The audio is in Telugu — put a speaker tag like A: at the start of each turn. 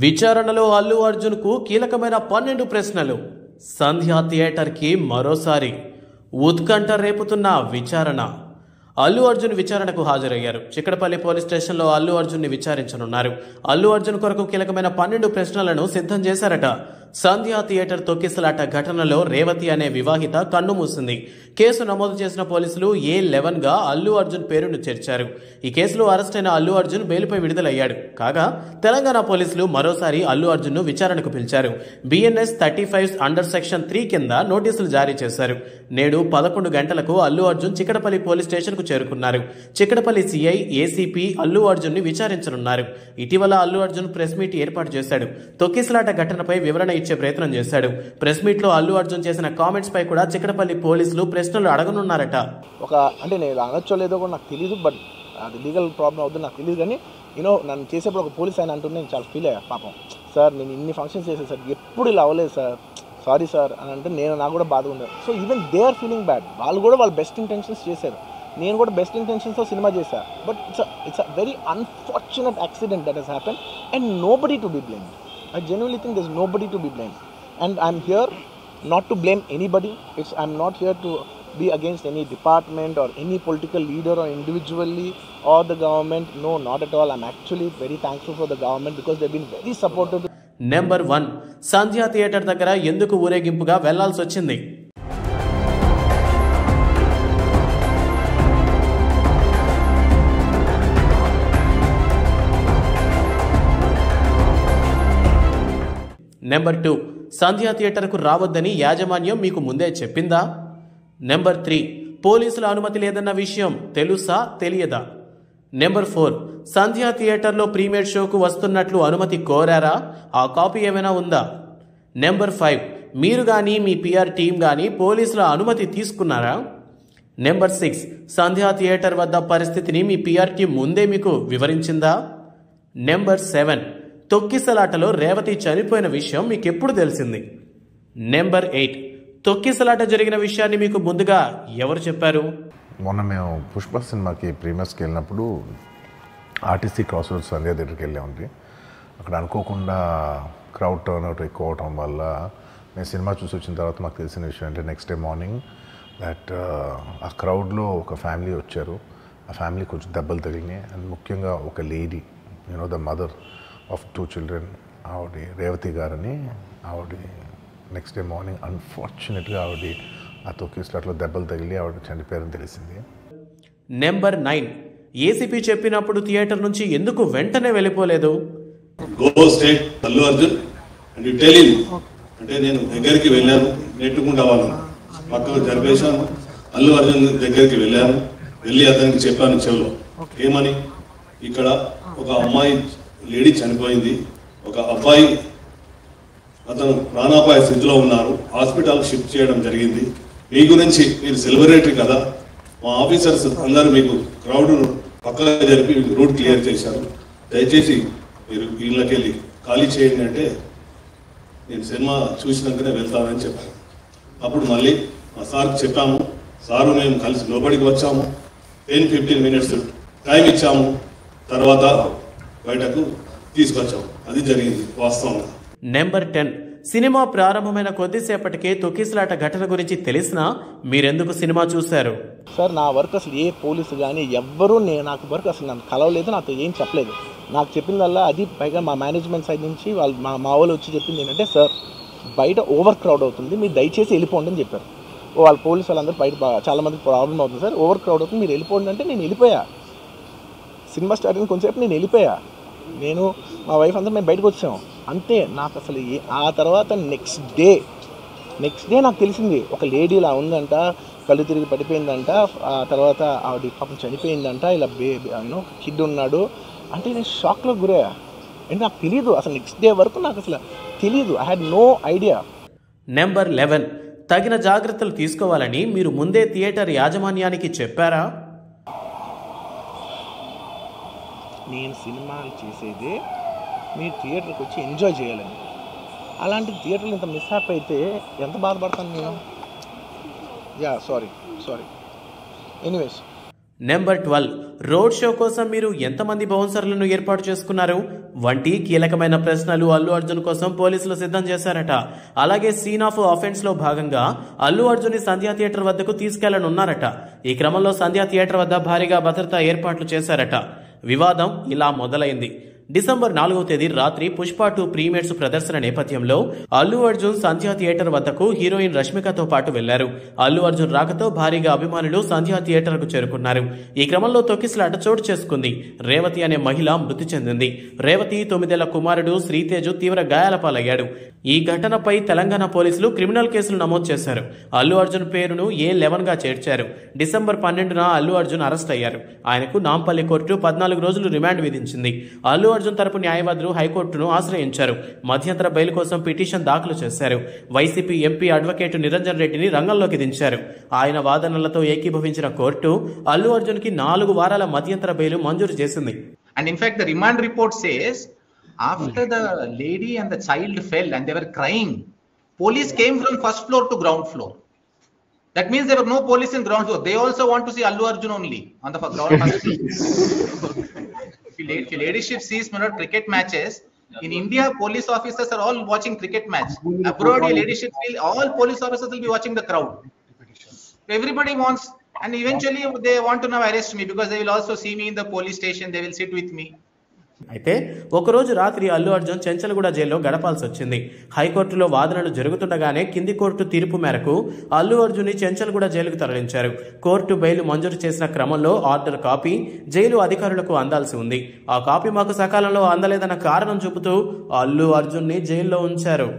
A: విచారణలో అల్లు అర్జున్ కు కీలకమైన 12 ప్రశ్నలు. సంధ్య థియేటర్ కి మరోసారి ఉత్కంఠ రేపుతున్న విచారణ. అల్లు అర్జున్ విచారణకు హాజరయ్యారు. చిక్కడపల్లి పోలీస్ స్టేషన్లో అల్లు అర్జున్ ని విచారించనున్నారు. అల్లు అర్జున్ కొరకు కీలకమైన 12 ప్రశ్నలను సిద్ధం చేశారట. సంధ్య థియేటర్ తొక్కిసలాట ఘటనలో రేవతి అనే వివాహిత కన్నుమూసింది. కేసు నమోదు చేసిన పోలీసులు A11 గా అల్లు అర్జున్ పేరును చేర్చారు. ఈ కేసులో అరెస్టైన అల్లు అర్జున్ బెయిల్పై విడుదలయ్యాడు. కాగా తెలంగాణ పోలీసులు మరోసారి అల్లు అర్జున్ ను విచారణకు పిలిచారు. BNS 35 అండర్ సెక్షన్ 3 కింద నోటీసులు జారీ చేశారు. నేడు 11 గంటలకు అల్లు అర్జున్ చిక్కడపల్లి పోలీస్ స్టేషన్ కు చేరుకున్నారు. చిక్కడపల్లి CI ACP అల్లు అర్జున్ ని విచారించనున్నారు. ఇటీవల అల్లు అర్జున్ ప్రెస్ మీట్ ఏర్పాటు చేశాడు. తొక్కిసలాట ఘటనపై వివరణ ఇచ్చే ప్రయత్నం చేశాడు. ప్రెస్ మీట్ లో అల్లు అర్జున్ చేసిన కామెంట్స్ పై కూడా చిక్కడపల్లి పోలీసులు ప్రశ్నలు అడగనున్నారట.
B: అంటే నేను అనొచ్చో లేదో కూడా నాకు తెలియదు, బట్ అది లీగల్ ప్రాబ్లం అవుతుంది నాకు తెలియదు. కానీ నన్ను చేసేప్పుడు ఒక పోలీస్ ఆయన అంటుంటే నేను చాలా ఫీల్ అయ్యా. పాపం సార్ నేను ఇన్ని ఫంక్షన్స్ చేశాను సార్, ఎప్పుడు ఇలా అవ్వలేదు సార్, సారీ సార్ అని అంటే నాకు కూడా బాధ ఉండదు. So even they are feeling bad. వాళ్ళు కూడా వాళ్ళ బెస్ట్ ఇంటెన్షన్స్ చేశారు. నేను కూడా బెస్ట్ ఇంటెన్షన్స్తో సినిమా చేశాను. But it's a very unfortunate accident that has happen and nobody to be blamed. I genuinely think there's nobody to be blamed, and I'm here not to blame anybody. I'm not here to be against any department or any political leader or individually or the government. No, not at all. I'm actually very thankful for the government because they've been very supportive.
A: Number 1, Sandhya theatre దగ్గర ఎందుకు ఊరేగింపుగా వెళ్లాల్సి వచ్చింది? నెంబర్ 2, సంధ్య థియేటర్కు రావద్దని యాజమాన్యం మీకు ముందే చెప్పిందా? నెంబర్ 3, పోలీసుల అనుమతి లేదన్న విషయం తెలుసా తెలియదా? నెంబర్ 4, సంధ్య థియేటర్లో ప్రీమియర్ షోకు వస్తున్నట్లు అనుమతి కోరారా? ఆ కాపీ ఏమైనా ఉందా? నెంబర్ 5, మీరు కానీ మీ PR టీం కానీ పోలీసుల అనుమతి తీసుకున్నారా? నెంబర్ 6, సంధ్య థియేటర్ వద్ద పరిస్థితిని మీ PR టీం ముందే మీకు వివరించిందా? నెంబర్ 7, తొక్కిసలాటలో రేవతి చనిపోయిన విషయం మీకు ఎప్పుడు తెలిసింది? నెంబర్ 8, తొక్కిసలాట జరిగిన విషయాన్ని మీకు ముందుగా ఎవరు చెప్పారు?
C: మొన్న మేము పుష్ప సినిమాకి ప్రీమియర్స్కి వెళ్ళినప్పుడు RTC క్రాస్ రోడ్స్ సంధ్య థియేటర్కి వెళ్ళామండి. అక్కడ అనుకోకుండా క్రౌడ్ టర్న్అవుట్ ఎక్కువ అవటం వల్ల మేము సినిమా చూసి వచ్చిన తర్వాత మాకు తెలిసిన విషయం అంటే నెక్స్ట్ డే మార్నింగ్ దట్ ఆ క్రౌడ్లో ఒక ఫ్యామిలీ వచ్చారు. ఆ ఫ్యామిలీ కొంచెం దెబ్బలు తగిలినాయి. అండ్ ముఖ్యంగా ఒక lady, the mother of 2 children, ఆవిడ రేవతి గారని, ఆవిడ నెక్స్ట్ డే మార్నింగ్ అన్ఫార్చునేట్గా ఆవిడ ఆ తొక్కిసలాటలో దెబ్బలు తగిలి ఆవిడ చనిపోయారని తెలిసింది.
A: నెంబర్ 9, ACP చెప్పినప్పుడు థియేటర్ నుంచి ఎందుకు వెంటనే వెళ్ళిపోలేదు?
D: Allu Arjun and you tell him అంటే నేను దగ్గరికి వెళ్ళాను, నెట్టుకుంటా వాళ్ళను పక్కకు జరిపేశాను. అల్లు అర్జున్ దగ్గరికి వెళ్ళాను, వెళ్ళి అతనికి చెప్పాను చెవులో ఏమని, ఇక్కడ ఒక అమ్మాయి లేడీ చనిపోయింది, ఒక అబ్బాయి అతను ప్రాణాపాయ స్థితిలో ఉన్నారు, హాస్పిటల్ షిఫ్ట్ చేయడం జరిగింది. మీ గురించి మీరు సెలబ్రిటీ కదా, మా ఆఫీసర్స్ అందరూ మీకు క్రౌడ్ పక్కగా జరిపి మీకు రూట్ క్లియర్ చేశారు, దయచేసి మీరు వీళ్ళకెళ్ళి ఖాళీ చేయండి అంటే నేను సినిమా చూసినాకనే వెళ్తానని చెప్పాను. అప్పుడు మళ్ళీ మా సార్కి చెప్పాము, సారు మేము కలిసి లోపలికి వచ్చాము, 10-15 మినిట్స్ టైం ఇచ్చాము, తర్వాత బయటకు తీసుకొచ్చాము. అది జరిగింది వాస్తవంగా.
A: నెంబర్ 10, సినిమా ప్రారంభమైన కొద్దిసేపటికే తొక్కిసలాట ఘటన గురించి తెలిసినా మీరెందుకు సినిమా చూశారు?
B: సార్ నా వర్క్ అసలు ఏ పోలీసు కానీ ఎవ్వరూ నాకు వర్క్ అసలు నన్ను కలవలేదు, నాతో ఏం చెప్పలేదు. నాకు చెప్పిందల్లా అది పైగా మా మేనేజ్మెంట్ సైడ్ నుంచి వాళ్ళు మా వాళ్ళు వచ్చి చెప్పింది ఏంటంటే, సార్ బయట ఓవర్ క్రౌడ్ అవుతుంది, మీరు దయచేసి వెళ్ళిపోండి అని చెప్పారు. వాళ్ళ పోలీసు వాళ్ళందరూ బయట చాలామందికి ప్రాబ్లం అవుతుంది సార్, ఓవర్ క్రౌడ్ అవుతుంది, మీరు వెళ్ళిపోండి అంటే నేను వెళ్ళిపోయా. సినిమా స్టార్ట్ అయిన కొంచెంసేపు నేను వెళ్ళిపోయా. నేను మా వైఫ్ అందరూ మేము బయటకు వచ్చాము అంతే. నాకు అసలు ఆ తర్వాత నెక్స్ట్ డే నాకు తెలిసింది ఒక లేడీ ఇలా ఉందంట, కళ్ళు తిరిగి పడిపోయిందంట, ఆ తర్వాత ఆవిడ పాపం చనిపోయిందంట, ఇలా కిడ్ ఉన్నాడు అంటే నేను షాక్లో గురయ్యా. అంటే నాకు తెలియదు అసలు, నెక్స్ట్ డే వరకు నాకు అసలు తెలియదు. I had no idea.
A: Number 11, తగిన జాగ్రత్తలు తీసుకోవాలని మీరు ముందే థియేటర్ యాజమాన్యానికి చెప్పారా?
B: నేను సినిమాలు చేసేదే మీ థియేటర్కి వచ్చి ఎంజాయ్ చేయాలని. అలాంటి థియేటర్లు ఇంత మిస్అప్ అయితే ఎంత బాధపడతాను నేను. Sorry anyways.
A: Number 12, road show కోసం మీరు ఎంతమంది బౌన్సర్లను ఏర్పాటు చేసుకున్నారు? వంటి కీలకమైన ప్రశ్నలు అల్లు అర్జున్ కోసం పోలీసులు సిద్ధం చేశారట. అలాగే సీన్ ఆఫ్ అఫెన్స్ లో భాగంగా అల్లు అర్జున్ ని సంధ్యా థియేటర్ వద్దకు తీసుకెళ్లనున్నారట. ఈ క్రమంలో సంధ్యా థియేటర్ వద్ద భారీగా భద్రతా ఏర్పాట్లు చేశారట. వివాదం ఇలా మొదలైంది. డిసెంబర్ 4వ తేదీ రాత్రి పుష్ప 2 ప్రీమియర్స్ ప్రదర్శన నేపథ్యంలో అల్లు అర్జున్ సంధ్యా థియేటర్ వద్దకు హీరోయిన్ రష్మికతో పాటు వెళ్లారు. అల్లు అర్జున్ రాకతో భారీగా అభిమానులు సంధ్యా థియేటర్ కు చేరుకున్నారు. ఈ క్రమంలో తొక్కిసలాట చోటు చేసుకుంది. రేవతి అనే మహిళ మృతి చెందింది. రేవతి 9 ఏళ్ల కుమారుడు శ్రీతేజు తీవ్ర గాయాల పాలయ్యాడు. ఈ ఘటనపై తెలంగాణ పోలీసులు క్రిమినల్ కేసులు నమోదు చేశారు. అల్లు అర్జున్ పేరును A11 గా చేర్చారు. డిసెంబర్ 12న అల్లు అర్జున్ అరెస్ట్ అయ్యారు. ఆయనకు నాంపల్లి కోర్టు 14 రోజులు రిమాండ్ విధించింది. అల్లు అర్జున్ తరపు న్యాయవాదులు హైకోర్టును ఆశ్రయించారు. మధ్యంతర బెయిల్ కోసం పిటిషన్ దాఖలు చేశారు. వైసీపీ ఎంపీ అడ్వకేట్ నిరంజన్ రెడ్డిని రంగంలోకి దించారు. ఆయన వాదనలతో ఏకీభవించిన కోర్టు అల్లు అర్జున్ కి 4 వారాల మధ్యంతర బెయిల్ మంజూరు చేసింది.
E: And in fact, the remand report says after the lady and the child fell and they were crying, police came from first floor to ground floor. That means there were no police in ground floor. They also want to see Allu Arjun only on the ground floor. If ladyship sees cricket matches, in India, police officers are all watching cricket match. Abroad, ladyship feel all police officers will be watching the crowd. Everybody wants, and eventually they want to now arrest me because they will also see me in the police station. They will sit with me.
A: అయితే ఒకరోజు రాత్రి అల్లు అర్జున్ చెంచల్గూడ జైల్లో గడపాల్సి వచ్చింది. హైకోర్టులో వాదనలు జరుగుతుండగానే కింది కోర్టు తీర్పు మేరకు అల్లు అర్జున్ ని చెంచల్గూడ జైలుకు తరలించారు. కోర్టు బెయిల్ మంజూరు చేసిన క్రమంలో ఆర్డర్ కాపీ జైలు అధికారులకు అందాల్సి ఉంది. ఆ కాపీ మాకు సకాలంలో అందలేదన్న కారణం చూపుతూ అల్లు అర్జున్ ని జైల్లో ఉంచారు.